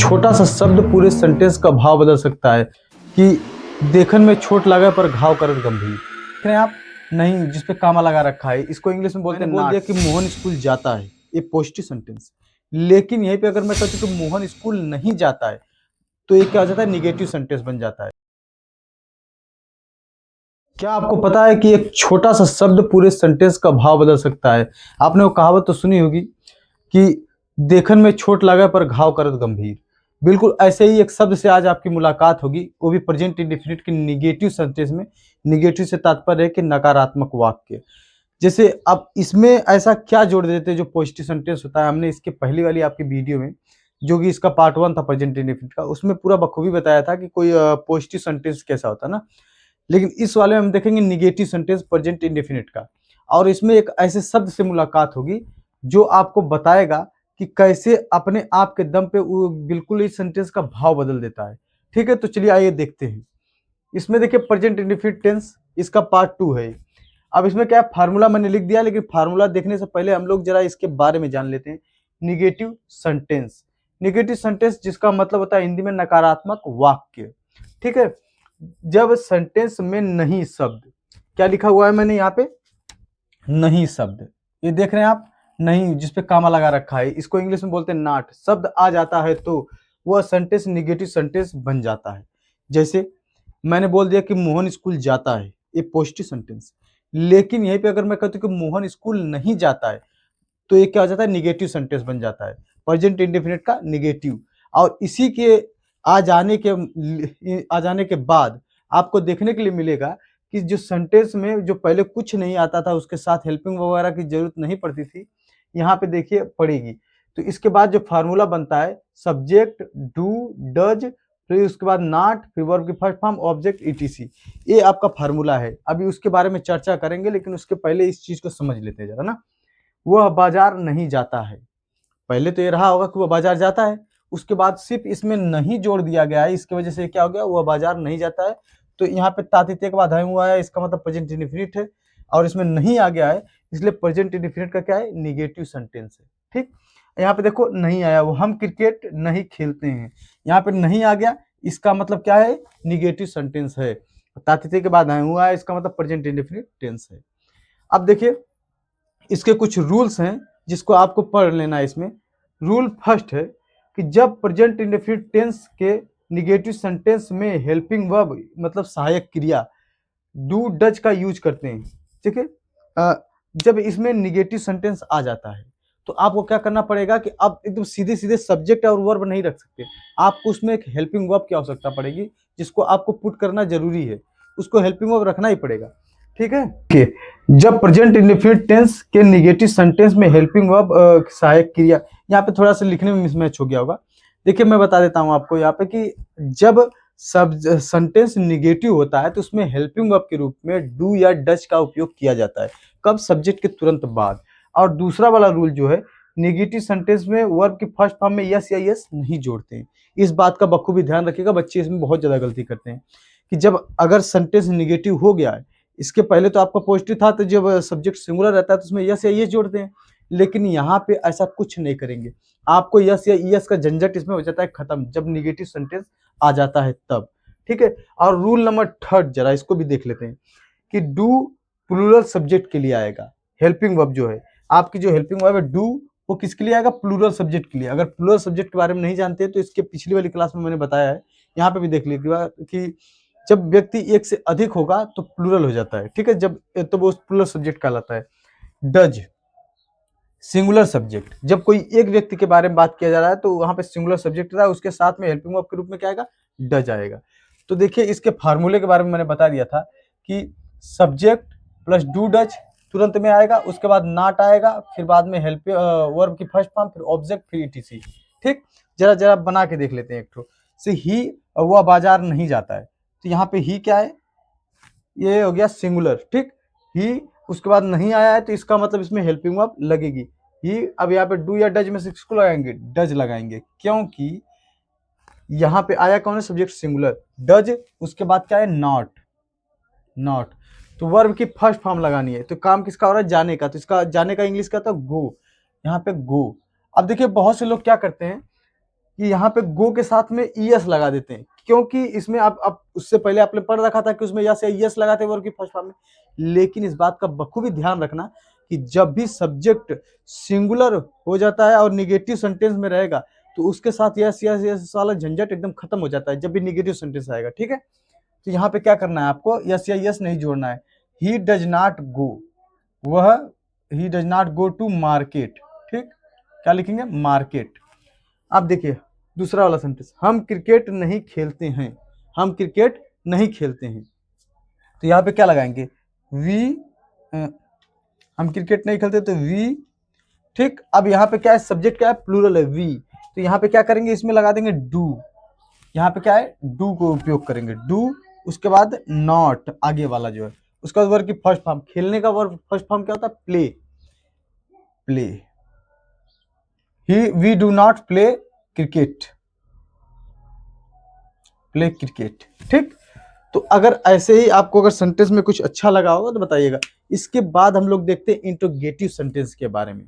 छोटा सा शब्द पूरे सेंटेंस का भाव बदल सकता है कि देखन में चोट लगा पर घाव करत गंभीर। देख रहे हैं आप, नहीं जिस पे कामा लगा रखा है, इसको इंग्लिश में बोलते हैं बोल दिया कि मोहन स्कूल जाता है, ये पॉजिटिव सेंटेंस। लेकिन यहीं पे अगर मैं कहती हूँ कि मोहन स्कूल नहीं जाता है, तो ये क्या हो जाता है, निगेटिव सेंटेंस बन जाता है। क्या आपको पता है कि एक छोटा सा शब्द पूरे सेंटेंस का भाव बदल सकता है? आपने वो कहावत तो सुनी होगी कि देखन में चोट लगा पर घाव करत गंभीर। बिल्कुल ऐसे ही एक शब्द से आज आपकी मुलाकात होगी, वो भी प्रेजेंट इंडेफिनिट की निगेटिव सेंटेंस में। निगेटिव से तात्पर्य है कि नकारात्मक वाक्य। जैसे अब इसमें ऐसा क्या जोड़ देते हैं जो पॉजिटिव सेंटेंस होता है, हमने इसके पहली वाली आपकी वीडियो में, जो कि इसका पार्ट 1 था प्रेजेंट इंडेफिनिट का, उसमें पूरा बखूबी बताया था कि कोई पॉजिटिव सेंटेंस कैसा होता है ना। लेकिन इस वाले में हम देखेंगे निगेटिव सेंटेंस प्रेजेंट इंडेफिनिट का, और इसमें एक ऐसे शब्द से मुलाकात होगी जो आपको बताएगा कि कैसे अपने आप के दम पे वो बिल्कुल इस सेंटेंस का भाव बदल देता है। ठीक है, तो चलिए आइए देखते हैं। इसमें देखिए प्रेजेंट इंडेफिनिट टेंस, इसका पार्ट 2 है। अब इसमें क्या है, फार्मूला मैंने लिख दिया, लेकिन फार्मूला देखने से पहले हम लोग जरा इसके बारे में जान लेते हैं। निगेटिव सेंटेंस, निगेटिव सेंटेंस जिसका मतलब होता है हिंदी में नकारात्मक वाक्य। ठीक है, जब सेंटेंस में नहीं शब्द, क्या लिखा हुआ है मैंने यहाँ पे, नहीं शब्द, ये देख रहे हैं आप, नहीं जिस पे कामा लगा रखा है, इसको इंग्लिश में बोलते हैं नॉट, शब्द आ जाता है तो वह सेंटेंस निगेटिव सेंटेंस बन जाता है। जैसे मैंने बोल दिया कि मोहन स्कूल जाता है, ये पॉजिटिव सेंटेंस। लेकिन यहीं पे अगर मैं कहती हूँ कि मोहन स्कूल नहीं जाता है, तो ये क्या हो जाता है, निगेटिव सेंटेंस बन जाता है, प्रेजेंट इंडेफिनिट का निगेटिव। और इसी के आ जाने के बाद आपको देखने के लिए मिलेगा कि जो सेंटेंस में जो पहले कुछ नहीं आता था, उसके साथ हेल्पिंग वर्ब की जरूरत नहीं पड़ती थी, यहाँ पे देखिए पड़ेगी। तो इसके बाद जो फार्मूला बनता है, सब्जेक्ट, डू, डज, फिर उसके बाद नॉट, फिर वर्ब की फर्स्ट फॉर्म, ऑब्जेक्ट, ईटीसी, ये आपका फार्मूला है। अभी उसके बारे में चर्चा करेंगे, लेकिन उसके पहले इस चीज को समझ लेते हैं जरा ना। वह बाजार नहीं जाता है, पहले तो ये रहा होगा कि वह बाजार जाता है, उसके बाद सिर्फ इसमें नहीं जोड़ दिया गया है, इसकी वजह से क्या हो गया, वह बाजार नहीं जाता है। तो यहाँ पे तातित्य के बाद हय हुआ है, इसका मतलब प्रेजेंट इंडेफिनिट है, और इसमें नहीं आ गया है, इसलिए प्रेजेंट इंडेफिनिट का क्या है, निगेटिव सेंटेंस है। ठीक, यहाँ पे देखो नहीं आया, वो हम क्रिकेट नहीं खेलते हैं, यहाँ पे नहीं आ गया, इसका मतलब क्या है, निगेटिव सेंटेंस है। तातित्य के बाद हय हुआ है, इसका मतलब प्रेजेंट इंडेफिनिट टेंस है। अब देखिए इसके कुछ रूल्स हैं जिसको आपको पढ़ लेना है। इसमें रूल फर्स्ट है कि जब प्रेजेंट इंडेफिनिट टेंस के निगेटिव सेंटेंस में हेल्पिंग वर्ब मतलब सहायक क्रिया डू डज का यूज करते हैं, ठीक है, जब इसमें निगेटिव सेंटेंस आ जाता है, तो आपको क्या करना पड़ेगा कि आप एकदम सीधे सीधे सब्जेक्ट और वर्ब नहीं रख सकते, आपको उसमें एक हेल्पिंग वर्ब की आवश्यकता पड़ेगी, जिसको आपको पुट करना जरूरी है, उसको हेल्पिंग वर्ब रखना ही पड़ेगा। ठीक है, जब प्रेजेंट इंडेफिनिट टेंस के निगेटिव सेंटेंस में हेल्पिंग वर्ब सहायक क्रिया, यहाँ पे थोड़ा सा लिखने में मिसमैच हो गया होगा, देखिए मैं बता देता हूँ आपको यहाँ पे कि जब सब सेंटेंस निगेटिव होता है तो उसमें हेल्पिंग वर्ब के रूप में डू या डज का उपयोग किया जाता है, कब, सब्जेक्ट के तुरंत बाद। और दूसरा वाला रूल जो है, निगेटिव सेंटेंस में वर्ब की फर्स्ट फॉर्म में यस या यस नहीं जोड़ते हैं। इस बात का बखूबी ध्यान रखिएगा, बच्चे इसमें बहुत ज्यादा गलती करते हैं कि जब अगर सेंटेंस निगेटिव हो गया है, इसके पहले तो आपका पॉजिटिव था, तो जब सब्जेक्ट सिंगुलर रहता है तो उसमें यस या यस जोड़ते हैं, लेकिन यहाँ पे ऐसा कुछ नहीं करेंगे। आपको यस या यस का झंझट इसमें हो जाता है खत्म जब निगेटिव सेंटेंस आ जाता है तब। ठीक है, और रूल नंबर थर्ड जरा इसको भी देख लेते हैं कि डू प्लूरल सब्जेक्ट के लिए आएगा। हेल्पिंग वर्ब जो है, आपकी जो हेल्पिंग वर्ब है डू, वो किसके लिए आएगा, प्लूरल सब्जेक्ट के लिए। अगर प्लूरल सब्जेक्ट के बारे में नहीं जानते तो इसके पिछली वाली क्लास में मैंने बताया है, यहाँ पे भी देख लीजिएगा कि जब व्यक्ति एक से अधिक होगा तो प्लूरल हो जाता है। ठीक है, जब तो वो प्लूरल सब्जेक्ट कहलाता है। डज सिंगुलर सब्जेक्ट, जब कोई एक व्यक्ति के बारे में बात किया जा रहा है तो वहां पे सिंगुलर सब्जेक्ट रहा है, उसके साथ में हेल्पिंग वर्ब के रूप में क्या आएगा, डज आएगा। तो देखिए इसके फार्मूले के बारे में मैंने बता दिया था कि सब्जेक्ट प्लस डू डज तुरंत में आएगा, उसके बाद नॉट आएगा, फिर बाद में हेल्प वर्ब की फर्स्ट फॉर्म, फिर ऑब्जेक्ट, फिर ईटीसी। ठीक, जरा जरा बना के देख लेते हैं। एक तो से ही वह बाजार नहीं जाता है, तो यहाँ पे ही क्या है, ये हो गया सिंगुलर। ठीक, ही, उसके बाद नहीं आया है तो इसका मतलब इसमें हेल्पिंग वर्ब लगेगी ही। अब यहाँ पे डू या डज में से किसको लगाएंगे, डज लगाएंगे, क्योंकि यहाँ पे आया कौन है, सब्जेक्ट सिंगुलर, डज, उसके बाद क्या है, नॉट, नॉट, तो वर्ब की फर्स्ट फॉर्म लगानी है, तो काम किसका हो रहा है, जाने का, तो इसका जाने का इंग्लिश का था गो, यहाँ पे गो। अब देखिए बहुत से लोग क्या करते हैं, कि यहाँ पे गो के साथ में ईएस लगा देते हैं, क्योंकि इसमें आप उससे पहले आपने पढ़ रखा था कि उसमें यस या ईएस लगाते हैं वर्ब की फर्स्ट फॉर्म में। लेकिन इस बात का बखूबी ध्यान रखना कि जब भी सब्जेक्ट सिंगुलर हो जाता है और निगेटिव सेंटेंस में रहेगा तो उसके साथ यस यस यस वाला झंझट एकदम खत्म हो जाता है जब भी निगेटिव सेंटेंस आएगा, ठीक है। तो यहाँ पे क्या करना है आपको, यस या यस नहीं जोड़ना है। ही डज नॉट गो, वह he does not go to market, ठीक, क्या लिखेंगे, मार्केट। अब देखिए दूसरा वाला सेंटेंस, हम क्रिकेट नहीं खेलते हैं, हम क्रिकेट नहीं खेलते हैं। तो यहाँ पे क्या लगाएंगे, वी, हम क्रिकेट नहीं खेलते तो वी, ठीक। अब यहाँ पे क्या है, सब्जेक्ट क्या है, प्लूरल है, वी। तो यहाँ पे क्या करेंगे, इसमें लगा देंगे डू। यहाँ पे क्या है, डू को उपयोग करेंगे, डू। उसके बाद नॉट आगे वाला जो है, उसका वर्ब की फर्स्ट फॉर्म, खेलने का वर्ब फर्स्ट फॉर्म क्या होता है, play, play. He we do not play cricket, play cricket, ठीक। तो अगर ऐसे ही आपको अगर सेंटेंस में कुछ अच्छा लगा होगा तो बताइएगा। इसके बाद हम लोग देखते हैं इंट्रोगेटिव सेंटेंस के बारे में।